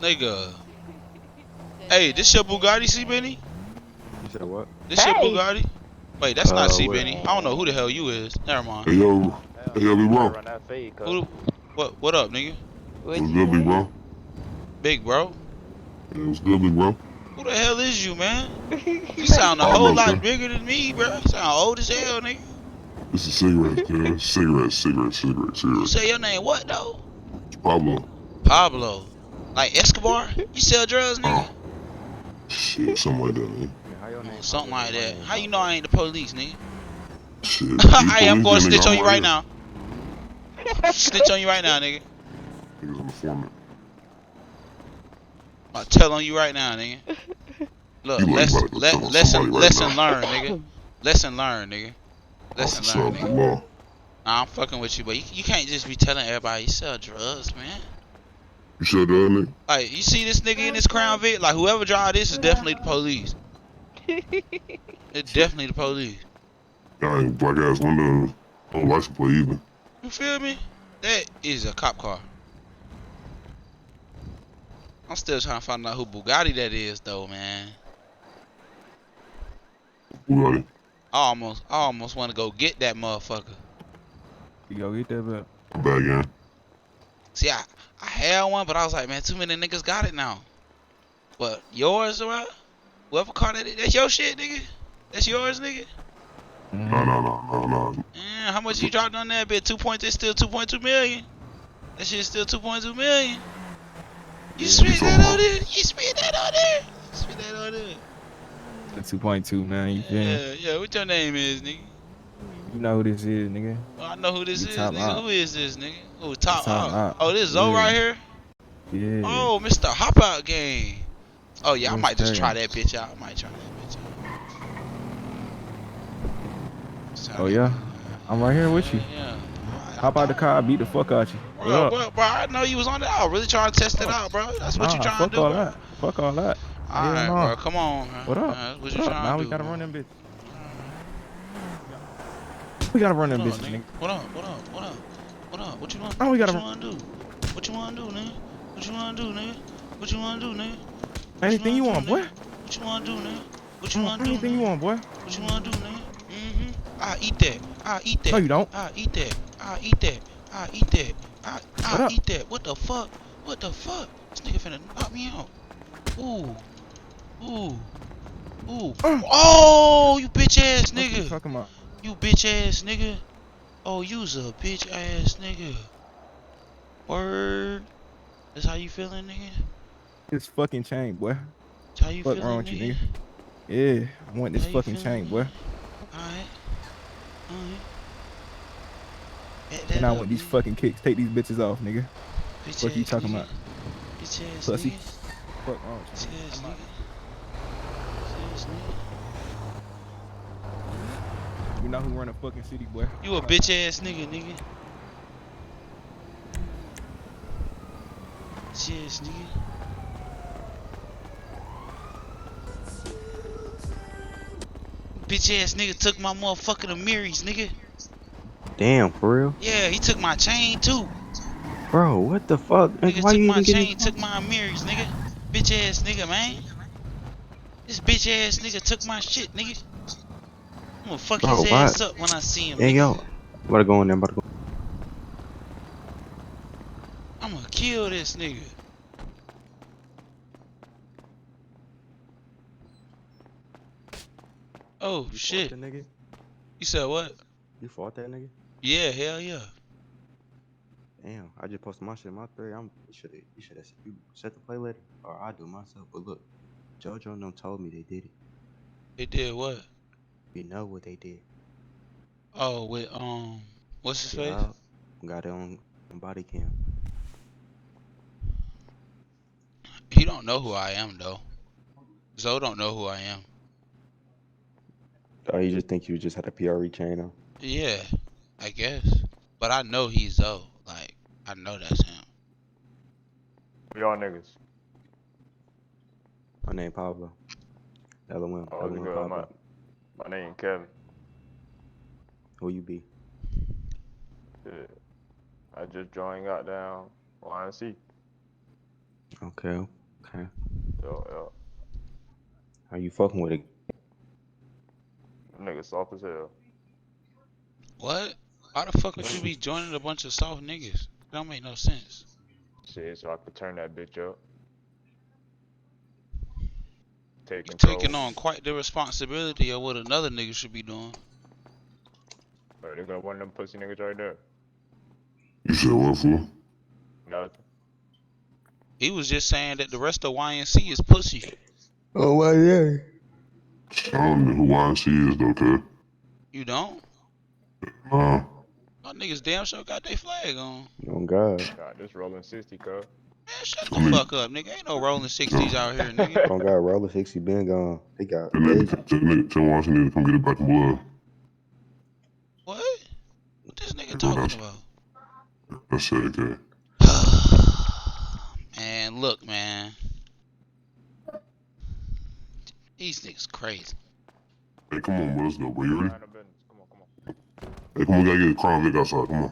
Nigga. Hey, this your Bugatti, C Benny? You said what? This your Hey! Bugatti? Wait, that's not C What? Benny. I don't know who the hell you is. Never mind. Hey yo, hey yo, big bro. Who? What up, nigga? What'd What's you good, big say? bro? Big bro. Hey, what's good, big bro? Who the hell is you, man? You How you sound a I don't whole know, know? lot cuz. bigger than me, bro. You sound old as hell, nigga. This is cigarettes, cuz. You Cigarettes. say your name what though? It's Pablo. Pablo. Like Escobar? You sell drugs, nigga? Shit, something like that, man. Yeah, how your name Something Pablo? like My that. name How you know Pablo. I ain't the police, nigga? Shit, you I am police going that to nigga, snitch on I'm you right right here. now. Snitch on you right now, nigga. Niggas an informant. I'll tell on you right now, nigga. Look, You like about to go tell on somebody right lesson now. learned, nigga. Lesson learned, nigga. Off Lesson for learned, sub, the nigga. law. Nah, I'm fucking with you, but you can't just be telling everybody you sell drugs, man. You said that, nigga? Like, you see this nigga in this Crown Vic? Like, whoever drive this is definitely the police. It's definitely the police. I ain't black ass windows. No license plate either. You feel me? That is a cop car. I'm still trying to find out who Bugatti that is, though, man. Who got it? I almost want to go get that motherfucker. You go get that back. I'm back in. See, I had one, but I was like, man, too many niggas got it now. But yours, right? Whoever car that is, that's your shit, nigga. That's yours, nigga. No. Yeah, how much you dropped on that bit? 2 points. It's still 2.2 million. That shit's still 2.2 million. You Yeah. What you spit talking that on about? there. You spit that on there. Spit that on there. The 2.2, man. You feel me? Yeah. What your name is, nigga? You know who this is, nigga. Oh, I know who this We is, top nigga. out. Who is this, nigga? Oh, It's top top out. out. Oh, this Zo Yeah. right here. Yeah. Oh, Mr. Hop Out Game. Oh yeah, I Yes, might just sir. try that bitch out. I might try that bitch out. Try Oh, that yeah? bitch I'm right here with you. Yeah. Hop out the car, beat the fuck out you. What Bro, up? bro, I know you was on that. I was really trying to test it Oh, out, bro. That's what you nah, trying to fuck do, all bro. that. Fuck all that. Hell Alright, no. bro. Come on, man. What up? That's what What you up? trying Now to we do, gotta bro. run them bitches. We gotta run them What up, bitches, nigga? nigga. What you want? Now we What gotta you run. want to do? What you want to do, nigga? What you want to do, nigga? What you want to do, nigga? What you Anything want you to do, want, boy. nigga? What you want to do, nigga? What you want to do, Anything you nigga? want, boy. What you want to do, nigga? I eat that. I eat No, that. you don't. I eat that. I eat that. I eat that. What I up? eat that. What the fuck? What the fuck? This nigga finna knock me out. Ooh. Ooh. Ooh. Oh, you bitch ass What you nigga. talking about? You bitch ass nigga. Oh, you's a bitch ass nigga. Word. That's how you feeling, nigga? This fucking chain, boy. That's how you Fuck wrong feeling, with you, nigga? nigga? Yeah, I want That's this how you fucking feeling, chain, boy. nigga? Alright. Alright. Back And that I up, want these nigga. fucking kicks. Take these bitches off, nigga. Bitch Fuck you ass talking nigga. about, Bitch ass pussy? nigga. Fuck wrong with Bitch you, nigga? ass I'm out. nigga. Bitch ass nigga. You know who run the fucking city, boy? You a bitch ass nigga, nigga. Bitch ass nigga. Bitch ass nigga took my motherfucking Amiris, nigga. Damn, for real? Yeah, he took my chain too. Bro, what the fuck? Nigga, Nigga why took you my even getting chain, this? took my Amiris, nigga. Bitch ass nigga, man. This bitch ass nigga took my shit, nigga. I'm gonna fuck his Bro, why? ass up when I see him, Hey, nigga. yo. I'm about to go in there. I'm about to go. I'm gonna kill this nigga. Oh You fought shit. that nigga? You said what? You fought that nigga? Yeah, hell yeah. Damn, I just posted my shit in my thread. You set the play later, or I do it myself. But look, JoJo and them told me they did it. They did what? We know what they did. Oh, with what's his face? Yeah, got it on body cam. He don't know who I am though. Zo don't know who I am. Oh, you just think you just had a PRE chain on? Yeah, I guess. But I know he's Zo. Like, I know that's him. Y'all niggas. My name Pablo. LOM. Oh, it's LOM good. My Pablo. my name Kevin. Who you be? Yeah. I just joined goddamn YNC. Okay, okay. Yo. How you fucking with it? Nigga soft as hell. What? Why the fuck would you be joining a bunch of soft niggas? It don't make no sense. Shit, so I could turn that bitch up. Take You control. taking on quite the responsibility of what another nigga should be doing. Or they got one of them pussy niggas right there. You said what, fool? Nothing. He was just saying that the rest of YNC is pussy. Oh, why yeah? I don't know who YNC is, though, cuz. You don't? Nah. Y'all niggas damn sure got their flag on. Oh God. Nah, this rolling 60, cuz. Man, shut I the mean, fuck up, nigga. Ain't no rolling 60s out here, nigga. Oh God, roller 60 been gone. They got that nigga, agent. that nigga tell YNC need to come get it back in blood. What? What this nigga You know, talking about? that's it, okay. Man, look, man. These niggas crazy. Hey, come on, bro, let's go, bro. You ready? Mind the business. Come on. Hey, come on, we gotta get the Crown Vic outside, come on.